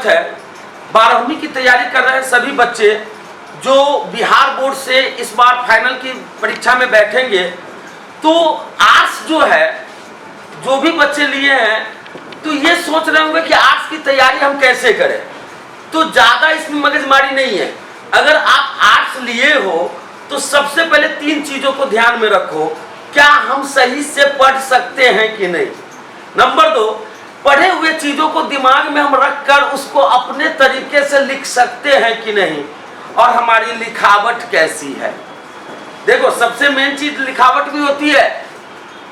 है 12वीं की तैयारी कर रहे हैं सभी बच्चे जो बिहार बोर्ड से इस बार फाइनल की परीक्षा में बैठेंगे, तो आर्ट्स जो है जो भी बच्चे लिए हैं तो ये सोच रहे होंगे कि आर्ट्स की तैयारी हम कैसे करें। तो ज़्यादा इसमें मगजमारी नहीं है। अगर आप आर्ट्स लिए हो तो सबसे पहले 3 चीज़ों को ध्यान में रखो, क्या हम सही से पढ़ सकते हैं कि नहीं। नंबर 2, पढ़े हुए चीज़ों को दिमाग में हम रखकर उसको अपने तरीके से लिख सकते हैं कि नहीं, और हमारी लिखावट कैसी है। देखो सबसे मेन चीज लिखावट भी होती है।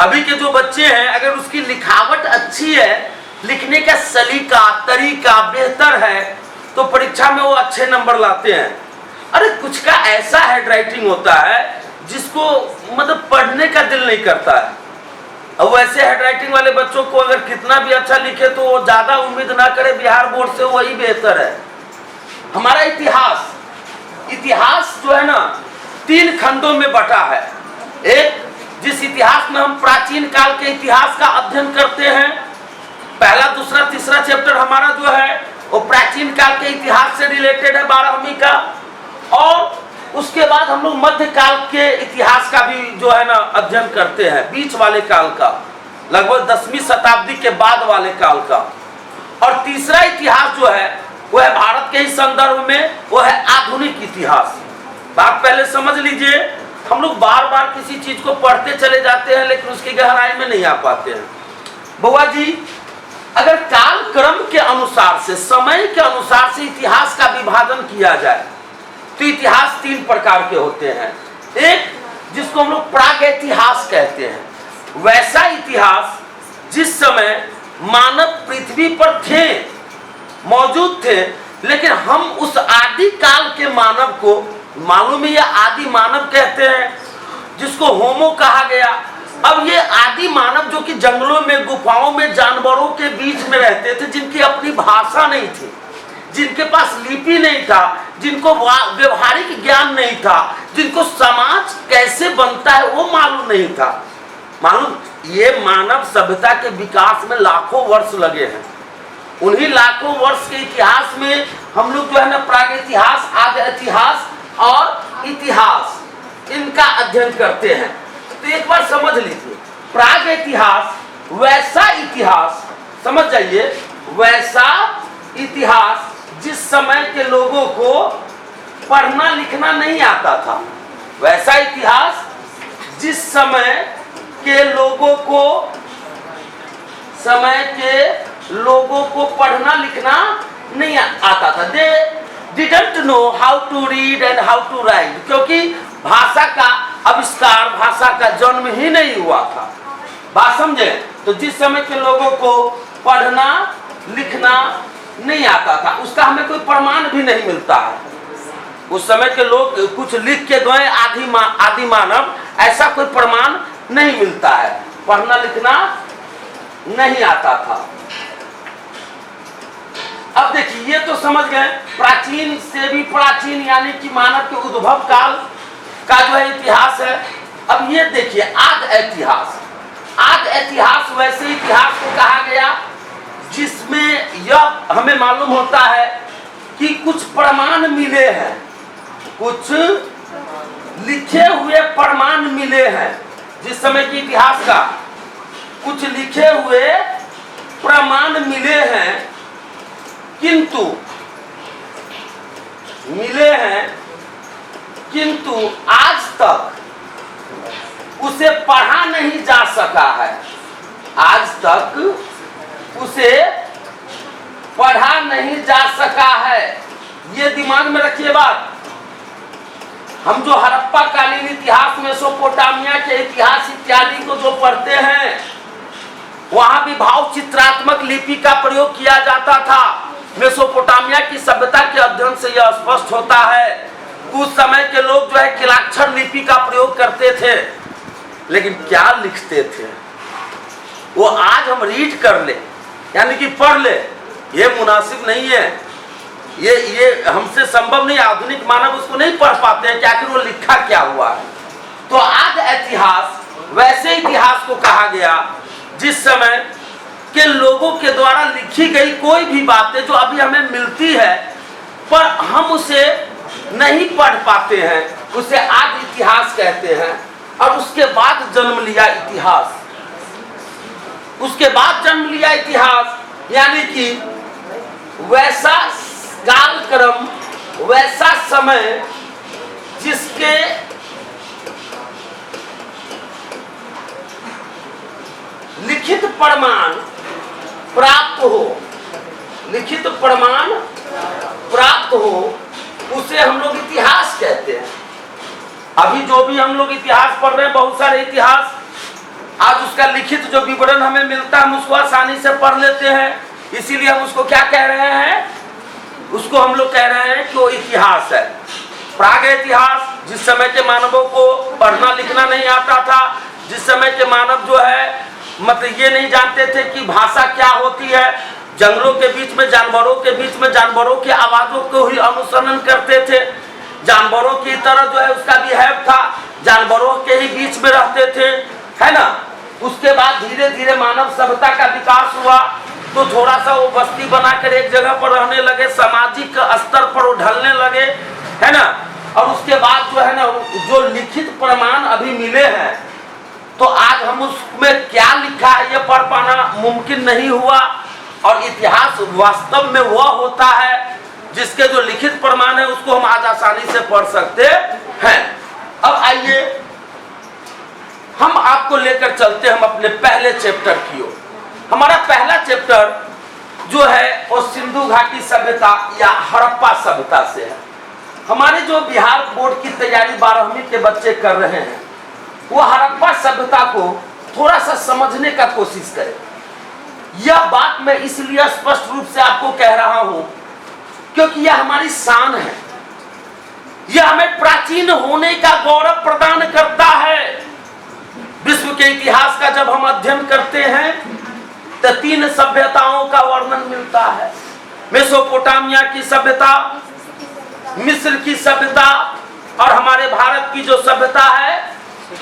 अभी के जो बच्चे हैं अगर उसकी लिखावट अच्छी है, लिखने का सलीका तरीका बेहतर है, तो परीक्षा में वो अच्छे नंबर लाते हैं। अरे कुछ का ऐसा हैंड राइटिंग होता है जिसको मतलब पढ़ने का दिल नहीं करता है। अब वैसे हैंड राइटिंग वाले बच्चों को अगर कितना भी अच्छा लिखे तो वो ज्यादा उम्मीद ना करे बिहार बोर्ड से, वही बेहतर है। हमारा इतिहास जो है ना 3 खंडों में बटा है। एक, जिस इतिहास में हम प्राचीन काल के इतिहास का अध्ययन करते हैं, पहला दूसरा तीसरा चैप्टर हमारा जो है वो प्राचीन काल के इतिहास से रिलेटेड है 12वीं का, और उसके बाद हम लोग मध्यकाल के इतिहास का भी जो है ना अध्ययन करते हैं, बीच वाले काल का, लगभग 10वीं शताब्दी के बाद वाले काल का। और तीसरा इतिहास जो है वो है भारत के ही संदर्भ में, वो है आधुनिक इतिहास। बात पहले समझ लीजिए, हम लोग बार बार किसी चीज को पढ़ते चले जाते हैं लेकिन उसकी गहराई में नहीं आ पाते हैं। बुआ जी, अगर काल क्रम के अनुसार से, समय के अनुसार से इतिहास का विभाजन किया जाए तो इतिहास 3 प्रकार के होते हैं। एक, जिसको हम लोग प्रागैतिहास कहते हैं, वैसा इतिहास जिस समय मानव पृथ्वी पर थे, मौजूद थे, लेकिन हम उस आदि काल के मानव को, मालूम है, आदि मानव कहते हैं जिसको होमो कहा गया। अब ये आदि मानव जो कि जंगलों में, गुफाओं में, जानवरों के बीच में रहते थे, जिनकी अपनी भाषा नहीं थी, जिनके पास लिपि नहीं था, जिनको व्यवहारिक ज्ञान नहीं था, जिनको समाज कैसे बनता है वो मालूम नहीं था। मालूम, ये मानव सभ्यता के विकास में लाखों वर्ष लगे हैं। उन्हीं लाखों वर्ष के इतिहास में हम लोग जो है ना प्रागैतिहास, आद्य इतिहास और इतिहास, इनका अध्ययन करते हैं। तो एक बार समझ लीजिए, प्रागैतिहास वैसा इतिहास, समझ जाइए, वैसा इतिहास जिस समय के लोगों को पढ़ना लिखना नहीं आता था, वैसा इतिहास जिस समय के लोगों को पढ़ना लिखना नहीं आता था। They didn't know how to read and how to write, क्योंकि भाषा का आविष्कार, भाषा का जन्म ही नहीं हुआ था। बात समझे? तो जिस समय के लोगों को पढ़ना लिखना नहीं आता था, उसका हमें कोई प्रमाण भी नहीं मिलता है। उस समय के लोग कुछ लिख के गए आदि मानव, ऐसा कोई प्रमाण नहीं मिलता है। पढ़ना लिखना नहीं आता था। अब देखिए, ये तो समझ गए प्राचीन से भी प्राचीन, यानी कि मानव के उद्भव काल का जो है इतिहास है। अब ये देखिए आद्य इतिहास। आद्य इतिहास वैसे इतिहास को कहा गया जिसमें यह हमें मालूम होता है कि कुछ प्रमाण मिले हैं, कुछ लिखे हुए प्रमाण मिले हैं। जिस समय के इतिहास का कुछ लिखे हुए प्रमाण मिले हैं, किंतु आज तक उसे पढ़ा नहीं जा सका है। आज तक उसे पढ़ा नहीं जा सका है, ये दिमाग में रखिए बात। हम जो हड़प्पा कालीन इतिहास, मेसोपोटामिया के इतिहास इत्यादि को जो पढ़ते हैं, वहां भी भाव चित्रात्मक लिपि का प्रयोग किया जाता था। मेसोपोटामिया की सभ्यता के अध्ययन से यह स्पष्ट होता है। उस समय के लोग जो है किलाक्षर लिपि का प्रयोग करते थे, लेकिन क्या लिखते थे वो आज हम रीड कर ले, यानी कि पढ़ ले, ये मुनासिब नहीं है। ये हमसे संभव नहीं। आधुनिक मानव उसको नहीं पढ़ पाते हैं कि आखिर वो लिखा क्या हुआ है। तो आद्य इतिहास वैसे इतिहास को कहा गया जिस समय के लोगों के द्वारा लिखी गई कोई भी बातें जो अभी हमें मिलती है, पर हम उसे नहीं पढ़ पाते हैं, उसे आज इतिहास कहते हैं। और उसके बाद जन्म लिया इतिहास, उसके बाद जन्म लिया इतिहास, यानी कि वैसा कालक्रम, वैसा समय जिसके लिखित प्रमाण प्राप्त हो, लिखित प्रमाण प्राप्त हो, उसे हम लोग इतिहास कहते हैं। अभी जो भी हम लोग इतिहास पढ़ रहे हैं, बहुत सारे इतिहास, आज उसका लिखित जो विवरण हमें मिलता है हम उसको आसानी से पढ़ लेते हैं, इसीलिए हम उसको क्या कह रहे हैं, उसको हम लोग कह रहे हैं कि वो इतिहास है। प्राग इतिहास, जिस समय के मानवों को पढ़ना लिखना नहीं आता था, जिस समय के मानव जो है मतलब ये नहीं जानते थे कि भाषा क्या होती है, जंगलों के बीच में जानवरों के बीच में जानवरों की आवाजों को ही अनुसरण करते थे, जानवरों की तरह जो है उसका बिहेव था, जानवरों के ही बीच में रहते थे, है ना। उसके बाद धीरे धीरे मानव सभ्यता का विकास हुआ, तो थोड़ा सा वो बस्ती बनाकर एक जगह पर रहने लगे, सामाजिक स्तर पर वो ढलने लगे, है ना। और उसके बाद जो है ना, जो लिखित प्रमाण अभी मिले हैं, तो आज हम उसमें क्या लिखा है ये पढ़ पाना मुमकिन नहीं हुआ। और इतिहास वास्तव में वह होता है जिसके जो लिखित प्रमाण है उसको हम आज आसानी से पढ़ सकते हैं। अब आइए हम आपको लेकर चलते हैं हम अपने पहले चैप्टर की ओर। हमारा पहला चैप्टर जो है वो सिंधु घाटी सभ्यता या हड़प्पा सभ्यता से है। हमारे जो बिहार बोर्ड की तैयारी 12वीं के बच्चे कर रहे हैं, वो हड़प्पा सभ्यता को थोड़ा सा समझने का कोशिश करें। यह बात मैं इसलिए स्पष्ट रूप से आपको कह रहा हूं क्योंकि यह हमारी शान है, यह हमें प्राचीन होने का गौरव प्रदान करता है। विश्व के इतिहास का जब हम अध्ययन करते हैं तो 3 सभ्यताओं का वर्णन मिलता है। मेसोपोटामिया की सभ्यता, मिस्र की सभ्यता और हमारे भारत की जो सभ्यता है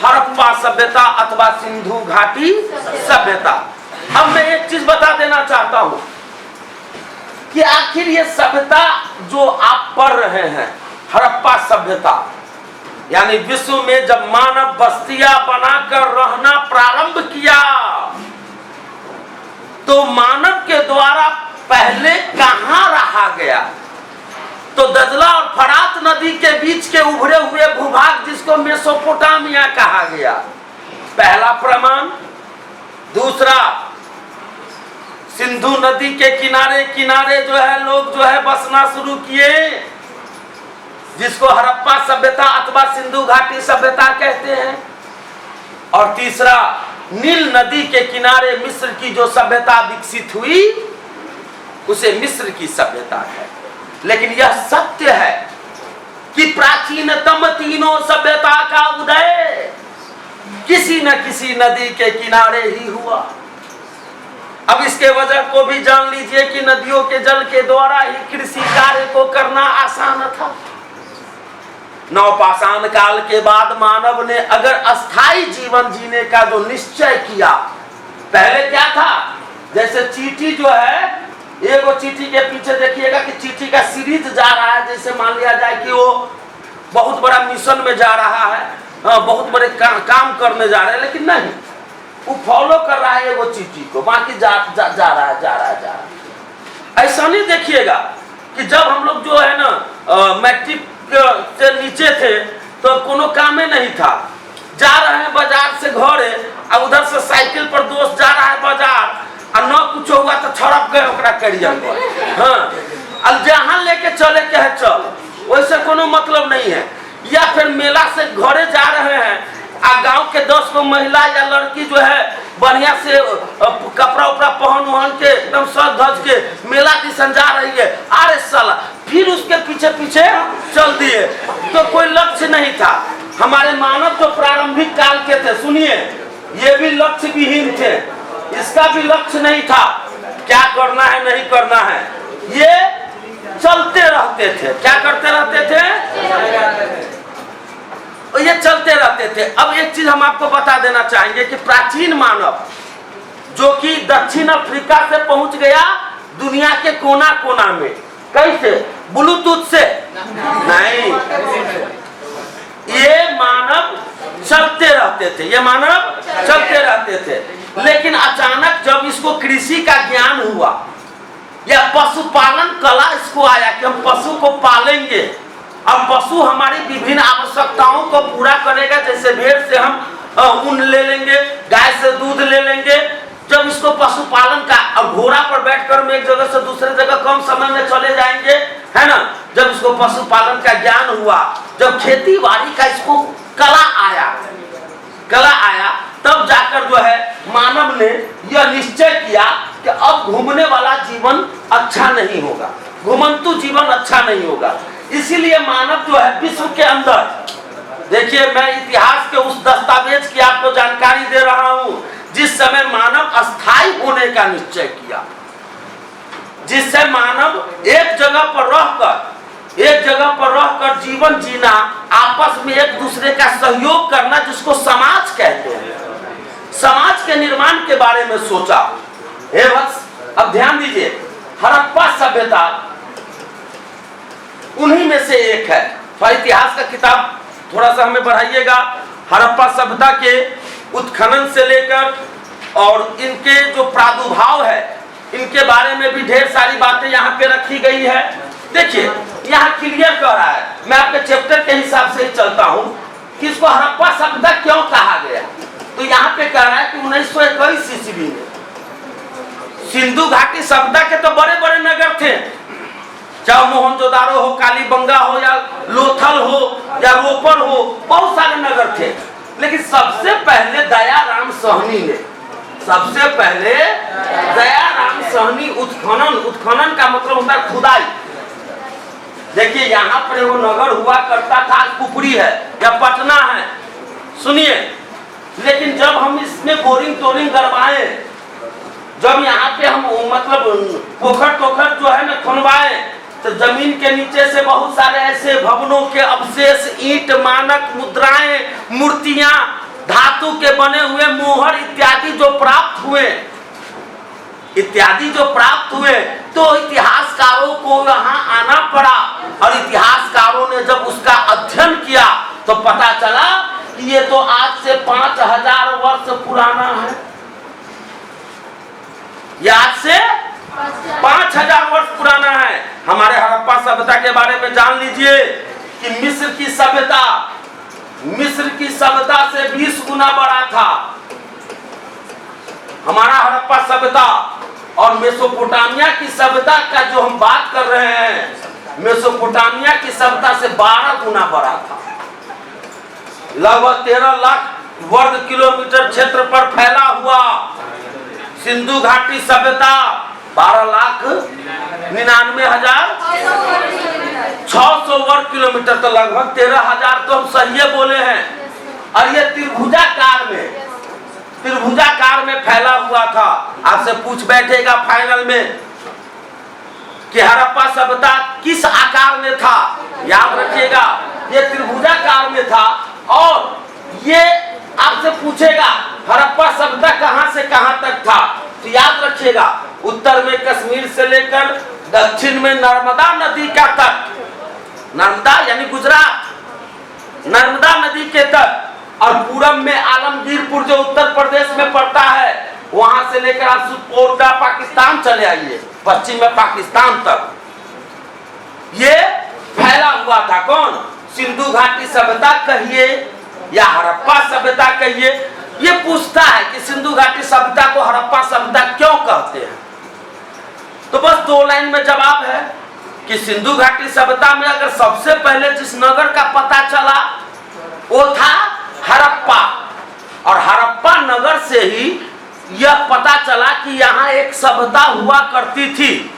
हड़प्पा सभ्यता अथवा सिंधु घाटी सभ्यता। अब मैं एक चीज बता देना चाहता हूं कि आखिर ये सभ्यता जो आप पढ़ रहे हैं, हड़प्पा सभ्यता, यानी विश्व में जब मानव बस्तियां बनाकर रहना प्रारंभ किया, तो मानव के द्वारा पहले कहां रहा गया, तो दजला और फरात नदी के बीच के उभरे हुए भूभाग जिसको मेसोपोटामिया कहा गया, पहला प्रमाण। दूसरा, सिंधु नदी के किनारे किनारे जो है लोग जो है बसना शुरू किए, जिसको हड़प्पा सभ्यता अथवा सिंधु घाटी सभ्यता कहते हैं। और तीसरा, नील नदी के किनारे मिस्र की जो सभ्यता विकसित हुई उसे मिस्र की सभ्यता है। लेकिन यह सत्य है कि प्राचीनतम तीनों सभ्यता का उदय किसी न किसी नदी के किनारे ही हुआ। अब इसके वजह को भी जान लीजिए कि नदियों के जल के द्वारा ही कृषि कार्य को करना आसान था। नवपाषाण काल के बाद मानव ने अगर अस्थायी जीवन जीने का जो निश्चय किया, पहले क्या था, जैसे चींटी जो है, एक वो चींटी के पीछे देखिएगा कि चींटी का सीरीज जा रहा है, जैसे मान लिया जाए कि वो बहुत बड़ा मिशन में जा रहा है, बहुत बड़े काम करने जा रहे हैं, लेकिन नहीं, वो फॉलो कर रहा है वो चींटी को, बाकी जा रहा है। ऐसा नहीं देखिएगा कि जब हम लोग जो है ना मैट्रिक से नीचे थे तो कोनो काम में नहीं था, जा रहे हैं बाजार से घरे, और उधर से साइकिल पर दोस्त जा रहा है बाजार, और न कुछ हुआ तो छड़प गए ओकरा करियर पर। हाँ, अब जहाँ लेके चले के है चल, वैसे कोनो मतलब नहीं है। या फिर मेला से घरे जा रहे हैं, आ गांव के 10 को महिला या लड़की जो है बढ़िया से कपड़ा उपड़ा पहन के एकदम सज धज के मेला की जा रही है, अरे साला फिर उसके पीछे पीछे चल दिए, तो कोई लक्ष्य नहीं था। हमारे मानव जो प्रारंभिक काल के थे, सुनिए, ये भी लक्ष्य विहीन थे, इसका भी लक्ष्य नहीं था क्या करना है नहीं करना है, ये चलते रहते थे। क्या करते रहते थे? ये चलते रहते थे। अब एक चीज हम आपको बता देना चाहेंगे कि प्राचीन मानव जो कि दक्षिण अफ्रीका से पहुंच गया दुनिया के कोना कोना में। कैसे? ब्लूटूथ से नहीं, ये मानव चलते रहते थे, ये मानव चलते रहते थे। लेकिन अचानक जब इसको कृषि का ज्ञान हुआ या पशुपालन कला इसको आया कि हम पशु को पालेंगे, अब पशु हमारी विभिन्न आवश्यकताओं को पूरा करेगा। जैसे भेड़ से हम ऊन ले लेंगे, गाय से दूध ले लेंगे। जब इसको पशुपालन का, अब घोड़ा पर बैठकर हम एक जगह से दूसरे जगह कम समय में चले जाएंगे, है ना। जब इसको पशुपालन का ज्ञान हुआ, जब खेती बाड़ी का इसको कला आया, तब जाकर जो है मानव ने यह निश्चय किया कि अब घूमने वाला जीवन अच्छा नहीं होगा, घुमंतु जीवन अच्छा नहीं होगा। इसीलिए मानव जो है विश्व के अंदर, देखिए मैं इतिहास के उस दस्तावेज की आपको जानकारी दे रहा हूं जिस समय मानव अस्थायी होने का निश्चय किया, जिससे मानव एक जगह पर रहकर जीवन जीना, आपस में एक दूसरे का सहयोग करना, जिसको समाज कहते हैं, समाज के निर्माण के बारे में सोचा। हे बस अब ध्यान दीजिए, हड़प्पा सभ्यता उन्हीं में से एक है। तो इतिहास का किताब थोड़ा सा हमें बढ़ाइएगा। हड़प्पा सभ्यता के उत्खनन से लेकर और इनके जो प्रादुर्भाव है, इनके बारे में भी ढेर सारी बातें यहाँ पे रखी गई है। देखिए यहाँ क्लियर कर रहा है, मैं आपके चैप्टर के हिसाब से ही चलता हूँ कि इसको हड़प्पा सभ्यता क्यों कहा गया। तो यहाँ पे कह रहा है कि 1921 ईस्वी में सिंधु घाटी सभ्यता के तो बड़े बड़े नगर थे, चाहे मोहनजोदारो हो, कालीबंगा हो, या लोथल हो, या रोपड़ हो, बहुत सारे नगर थे। लेकिन सबसे पहले दयाराम साहनी उत्खनन का मतलब होता है खुदाई। देखिए यहाँ पर वो नगर हुआ करता था, कुपड़ी है या पटना है, सुनिए। लेकिन जब हम इसमें बोरिंग तोरिंग करवाए, जब यहाँ पे हम मतलब पोखर जो है ना खुनवाए, तो जमीन के नीचे से बहुत सारे ऐसे भवनों के अवशेष, ईंट, मानक, मुद्राएं, मूर्तियां, धातु के बने हुए मोहर इत्यादि जो प्राप्त हुए, तो इतिहासकारों को यहाँ आना पड़ा। और इतिहासकारों ने जब उसका अध्ययन किया तो पता चला कि ये तो आज से 5000 वर्ष पुराना है। ये आज से 5000 वर्ष पुराना है। हमारे हड़प्पा सभ्यता के बारे में जान लीजिए कि मिस्र की सभ्यता से 20 गुना बड़ा था हमारा हड़प्पा सभ्यता। और मेसोपोटामिया की सभ्यता का जो हम बात कर रहे हैं, मेसोपोटामिया की सभ्यता से 12 गुना बड़ा था। लगभग 13 लाख वर्ग किलोमीटर क्षेत्र पर फैला हुआ सिंधु घाटी सभ्यता 12,99,600 वर्ग किलोमीटर, तो लगभग 13,000 तो हम सही बोले हैं। और ये त्रिभुजाकार में फैला हुआ था। आपसे पूछ बैठेगा फाइनल में कि हड़प्पा सभ्यता किस आकार में था, याद रखिएगा ये त्रिभुजाकार में था। और ये आपसे पूछेगा हड़प्पा सभ्यता कहां से कहां तक था, तो याद रखिएगा उत्तर में कश्मीर से लेकर दक्षिण में नर्मदा नदी का तट, नर्मदा यानी गुजरात, नर्मदा नदी के तट, और पूरब में आलमगीरपुर जो उत्तर प्रदेश में पड़ता है, वहां से लेकर आप सुपोर्टा पाकिस्तान चले आइए, पश्चिम में पाकिस्तान तक ये फैला हुआ था। कौन? सिंधु घाटी सभ्यता कहिए या हड़प्पा सभ्यता कहिए, ये पूछता है कि सिंधु घाटी सभ्यता को हड़प्पा सभ्यता क्यों कहते हैं। तो बस 2 लाइन में जवाब है कि सिंधु घाटी सभ्यता में अगर सबसे पहले जिस नगर का पता चला वो था हड़प्पा, और हड़प्पा नगर से ही यह पता चला कि यहाँ एक सभ्यता हुआ करती थी।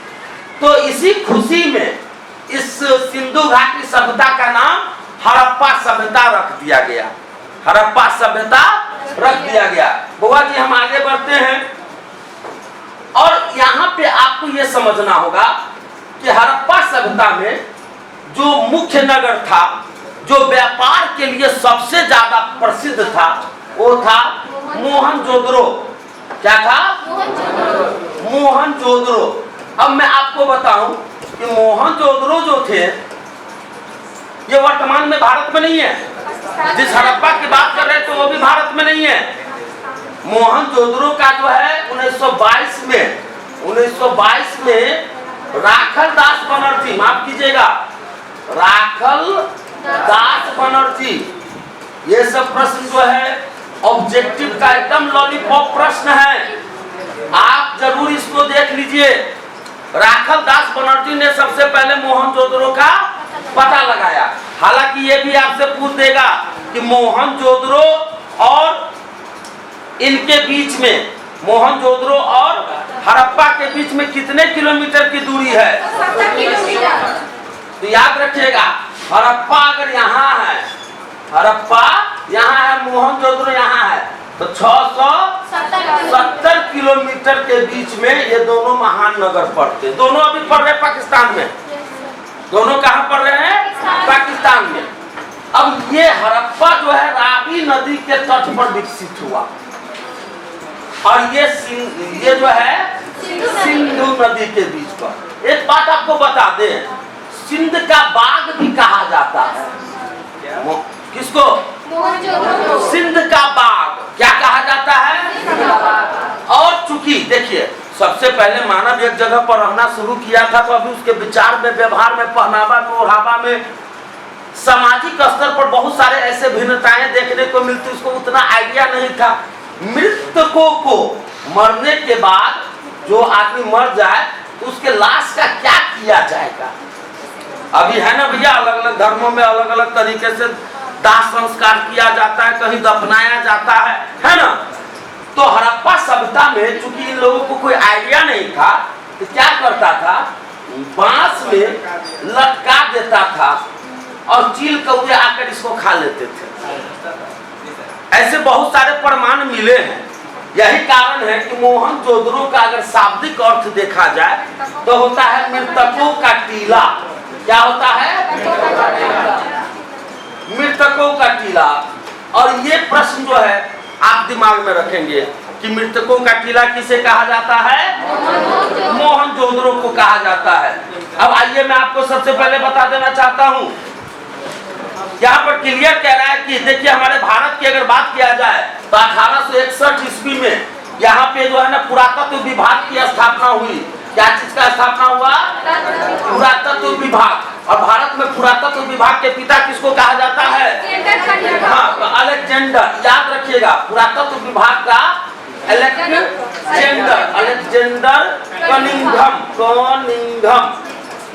तो इसी खुशी में इस सिंधु घाटी सभ्यता का नाम हड़प्पा सभ्यता रख दिया गया, हड़प्पा सभ्यता रख दिया गया। बुआ जी हम आगे बढ़ते हैं, और यहाँ पे आपको ये समझना होगा कि हड़प्पा सभ्यता में जो मुख्य नगर था, जो व्यापार के लिए सबसे ज्यादा प्रसिद्ध था, वो था मोहनजोदड़ो। क्या था? मोहनजोदड़ो। अब मैं आपको बताऊं कि मोहनजोदड़ो जो थे ये वर्तमान में भारत में नहीं है। जिस हड़प्पा की बात कर रहे थे वो भी भारत में नहीं है। मोहनजोदड़ो का जो है 1922 में राखल दास बनर्जी, माफ कीजिएगा, राखल दास बनर्जी, ये सब प्रश्न जो है ऑब्जेक्टिव का एकदम लॉलीपॉप प्रश्न है, आप जरूर इसको देख लीजिए। राखल दास बनर्जी ने सबसे पहले मोहनजोदड़ो का पता लगाया। हालांकि ये भी आपसे पूछ देगा कि मोहनजोदड़ो और इनके बीच में, मोहनजोदड़ो और हड़प्पा के बीच में कितने किलोमीटर की दूरी है? तो याद रखिएगा, हड़प्पा अगर यहाँ है, हड़प्पा यहाँ है, मोहनजोदड़ो यहाँ है, तो 670 किलोमीटर के बीच में ये दोनों महान नगर पड़ते। दोनों अभी पड़ रहे पाकिस्तान में। दोनों कहाँ पड़ रहे हैं? पाकिस्तान में। अब ये हड़प्पा जो है रावी नदी के तट पर विकसित हुआ और ये जो है सिंधु नदी के बीच पर। एक बात आपको बता दें, सिंध का बाग भी कहा जाता है। किसको? सिंध का बाग क्या कहा जाता है? और चूंकि देखिए, सबसे पहले मानव एक जगह पर रहना शुरू किया था तो अभी उसके विचार में, व्यवहार में, पहनावा में, ओढ़ावा में, सामाजिक स्तर पर बहुत सारे ऐसे भिन्नताएं देखने को मिलती, उसको उतना आइडिया नहीं था। मृतकों को मरने के बाद जो आदमी मर जाए तो उसके लाश का क्या किया जाएगा? अभी है ना भैया, अलग अलग धर्मों में अलग अलग तरीके से दाह संस्कार किया जाता है, कहीं दफनाया जाता है ना। तो हड़प्पा सभ्यता में चूंकि इन लोगों को कोई आइडिया नहीं था तो क्या करता था, बांस में लटका देता था और चील कौवे आकर इसको खा लेते थे। ऐसे बहुत सारे प्रमाण मिले हैं। यही कारण है कि मोहनजोदड़ो का अगर शाब्दिक अर्थ देखा जाए तो होता है मृतकों का टीला। क्या होता है? मृतकों का टीला। और ये प्रश्न जो है आप दिमाग में रखेंगे कि मृतकों का टीला किसे कहा जाता है? मोहनजोदड़ो को कहा जाता है। अब आइए मैं आपको सबसे पहले बता देना चाहता हूं, यहाँ पर क्लियर कह रहा है कि देखिए, हमारे भारत की अगर बात किया जाए तो 1861 ईस्वी में यहाँ पे जो है ना पुरातत्व विभाग की स्थापना हुई। क्या चीज का स्थापना हुआ? पुरातत्व विभाग। और भारत में पुरातत्व विभाग के पिता किसको कहा जाता है? हाँ, तो अलेक्जेंडर। याद रखिएगा, पुरातत्व विभाग का अलेक्जेंडर कनिंघम।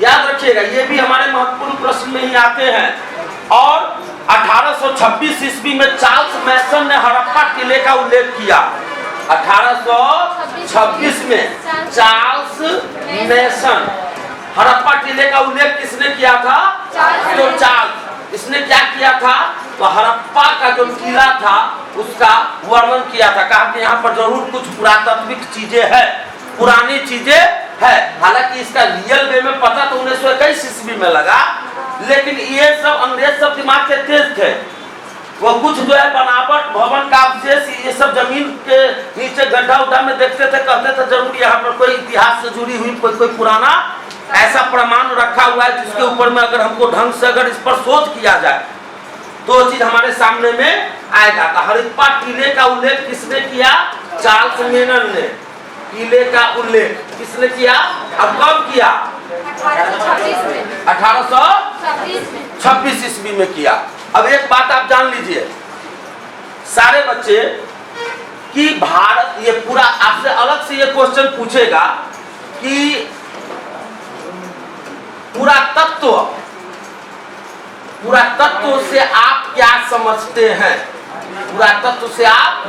याद रखिएगा, ये भी हमारे महत्वपूर्ण प्रश्न में ही आते हैं। और 1826 ईस्वी में चार्ल्स मैसन ने हड़प्पा किले का उल्लेख किया। 1826 में चार्ल्स मैसन, हड़प्पा किले का उल्लेख किसने किया था? तो चार्ल्स। इसने क्या किया था? तो हड़प्पा का जो किला था उसका वर्णन किया था। कहा कि यहाँ पर जरूर कुछ पुरातात्विक चीजें हैं, पुरानी चीजें है। हालांकि इसका रियल वे में पता तो 1921 ईस्वी में लगा, लेकिन ये सब अंग्रेज सब दिमाग के तेज थे। वो कुछ जो है बनावट, भवन का अवशेष, ये सब जमीन के नीचे गड्ढा उड्ढा में देखते थे, कहते थे जरूर यहाँ पर कोई इतिहास से जुड़ी हुई कोई पुराना ऐसा प्रमाण रखा हुआ है जिसके ऊपर में अगर हमको ढंग से अगर इस पर शोध किया जाए तो चीज हमारे सामने में आएगा। तो हड़प्पा किले का उल्लेख किसने किया? चार्ल्स मैसन ने। किले का उल्लेख किसने किया? अब कब किया? 1826 ईस्वी में किया। अब एक बात आप जान लीजिए सारे बच्चे कि भारत, ये पूरा आपसे अलग से ये क्वेश्चन पूछेगा कि पुरातत्व से आप क्या समझते हैं? पुरातत्व से आप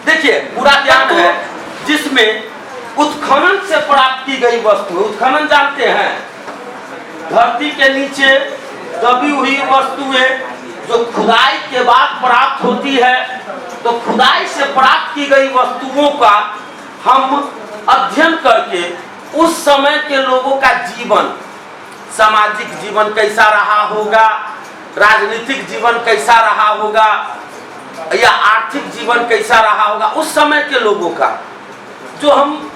देखिए, पुरातत्व जिसमें उत्खनन से प्राप्त की गई वस्तु। उत्खनन जानते हैं, धरती के नीचे दबी हुई वस्तुएं जो खुदाई के बाद प्राप्त होती है। तो खुदाई से प्राप्त की गई वस्तुओं का हम अध्ययन करके उस समय के लोगों का जीवन, सामाजिक जीवन कैसा रहा होगा, राजनीतिक जीवन कैसा रहा होगा या आर्थिक जीवन कैसा रहा होगा उस समय के लोगों का, जो हम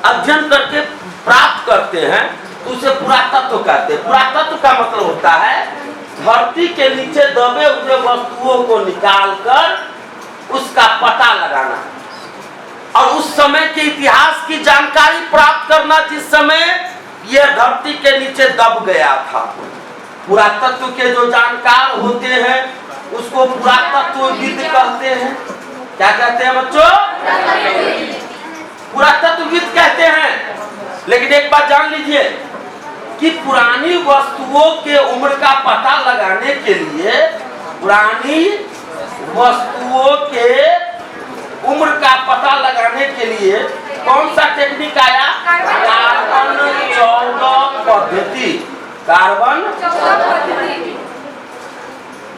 अध्ययन करके प्राप्त करते हैं तो उसे पुरातत्व कहते हैं। पुरातत्व का मतलब होता है धरती के नीचे दबे हुए वस्तुओं को निकालकर उसका पता लगाना और उस समय के इतिहास की जानकारी प्राप्त करना जिस समय यह धरती के नीचे दब गया था। पुरातत्व के जो जानकार होते हैं उसको पुरातत्वविद कहते हैं। क्या कहते हैं बच्चों? पुरातत्वविद कहते हैं। लेकिन एक बात जान लीजिए कि पुरानी वस्तुओं के उम्र का पता लगाने के लिए, पुरानी वस्तुओं के उम्र का पता लगाने के लिए कौन सा टेक्निक आया? कार्बन 14 पद्धति। कार्बन 14 पद्धति।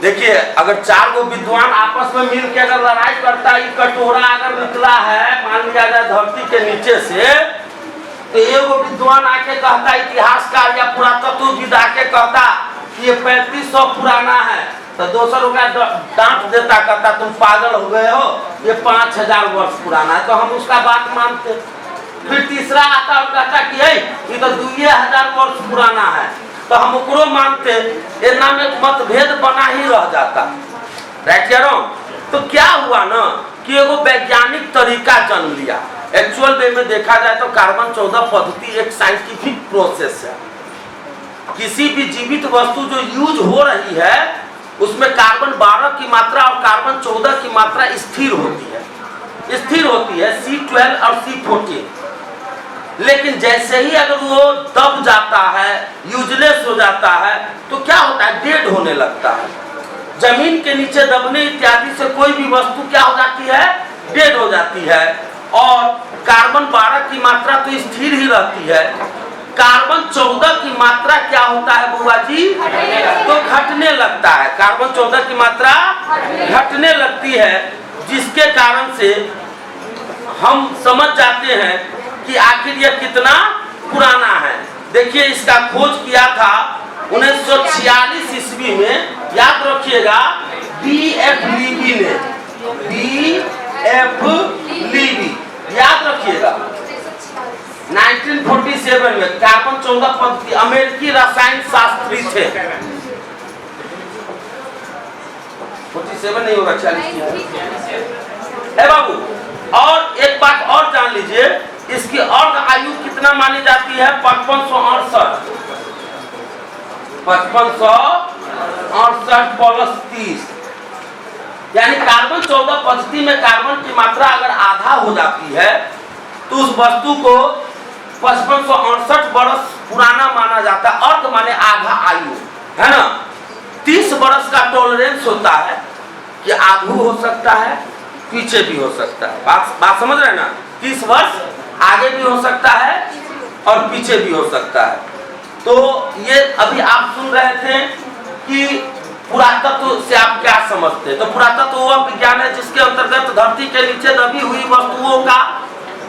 देखिए, अगर 4 गो विद्वान आपस में मिल के अगर लड़ाई करता है, कटोरा अगर निकला है मान लिया जाए धरती के नीचे से, तो एगो विद्वान आके कहता, इतिहासकार या पुरातत्वविद आके कहता कि ये 3500 पुराना है, तो दूसरों का डांट देता, कहता तुम पागल हो गए हो, ये 5000 वर्ष पुराना है, तो हम उसका बात मानते। फिर तीसरा आता और कहता कि ये तो 2000 वर्ष पुराना है, तो हम ओकरो मानते। ये नाम एक मतभेद बना ही रह जाता। राइट या रॉन्ग? तो क्या हुआ ना कि एगो वैज्ञानिक तरीका जन्म लिया। एक्चुअल वे में देखा जाए तो कार्बन 14 पद्धति एक साइंटिफिक प्रोसेस है। किसी भी जीवित वस्तु जो यूज हो रही है उसमें कार्बन 12 की मात्रा और कार्बन 14 की मात्रा स्थिर होती है C12 और C14। लेकिन जैसे ही अगर वो दब जाता है, यूजलेस हो जाता है, तो क्या होता है? डेड होने लगता है। जमीन के नीचे दबने इत्यादि से कोई भी वस्तु क्या हो जाती है? डेड हो जाती है। और कार्बन 12 की मात्रा तो स्थिर ही रहती है। कार्बन 14 की मात्रा क्या होता है बुआ जी? तो घटने लगता है। कार्बन 14 की मात्रा घटने लगती है, जिसके कारण से हम समझ जाते हैं कि आखिर यह कितना पुराना है। देखिए, इसका खोज किया था 1946 ईस्वी में, याद रखिएगा, B.F. लीबी ने। B.F. लीबी, याद रखिएगा। 1947 में कार्बन 14 पद्धति, अमेरिकी रसायन शास्त्री थे। 47 नहीं होगा, 46 है बाबू। और एक बात और जान लीजिए, इसकी अर्ध आयु कितना मानी जाती है? 5568। 5568 प्लस 30, यानी कार्बन 14 पद्धति में कार्बन की मात्रा अगर आधा हो जाती है तो उस वस्तु को 5568 वर्ष पुराना माना जाता है। अर्ध माने आधा आयु, है ना। 30 वर्ष का टॉलरेंस होता है कि आगू हो सकता है, पीछे भी हो सकता है। बात समझ रहे हैं ना? 30 वर्ष आगे भी हो सकता है और पीछे भी हो सकता है। तो ये अभी आप सुन रहे थे कि पुरातत्व से आप क्या समझते हैं। तो पुरातत्व वह विज्ञान है जिसके अंतर्गत धरती के नीचे दबी हुई वस्तुओं का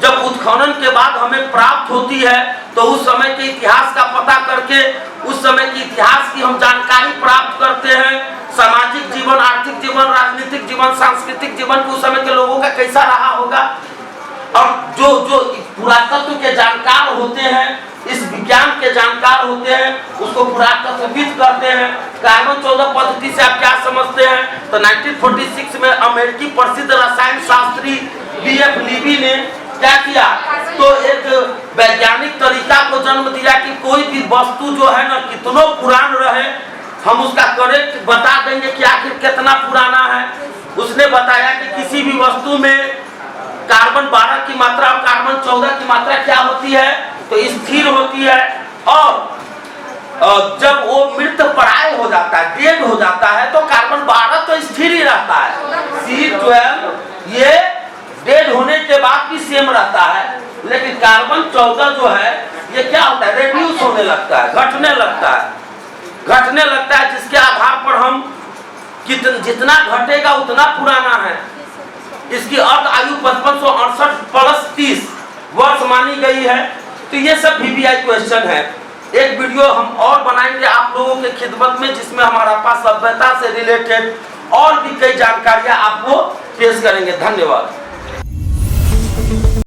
जब उत्खनन के बाद हमें प्राप्त होती है तो उस समय के इतिहास का पता करके उस समय के इतिहास की हम जानकारी प्राप्त करते हैं। सामाजिक जीवन, आर्थिक जीवन, राजनीतिक जीवन, सांस्कृतिक जीवन उस समय के लोगों का कैसा रहा होगा। और जो पुरातत्व के जानकार होते हैं, इस विज्ञान के जानकार होते हैं, उसको पुरातत्वविद कहते हैं। कार्बन 14 पद्धति से आप क्या समझते हैं? तो 1946 में अमेरिकी प्रसिद्ध रसायन शास्त्री B.F. लीबी ने क्या किया? तो एक वैज्ञानिक तरीका को जन्म दिया कि कोई भी वस्तु जो है ना कितनो पुरान रहे, हम उसका करेक्ट बता देंगे कि आखिर कितना पुराना है। उसने बताया कि किसी भी वस्तु में कार्बन 12 की मात्रा और कार्बन 14 की मात्रा क्या होती है? तो स्थिर होती है। और जब वो मृत प्राय हो जाता है, डेड हो जाता है, तो कार्बन 12 तो स्थिर ही रहता है। C12 ये डेड होने के बाद भी सेम रहता है, लेकिन कार्बन 14 जो है ये क्या होता है? रेड्यूस होने लगता है, घटने लगता है, जिसके आधार पर हम जितना घटेगा उतना पुराना है। इसकी अर्ध आयु 5568 प्लस 30 वर्ष मानी गई है। तो ये सब VVI क्वेश्चन है। एक वीडियो हम और बनाएंगे आप लोगों के खिदमत में, जिसमें हमारा पास सभ्यता से रिलेटेड और भी कई जानकारियां आपको पेश करेंगे। धन्यवाद।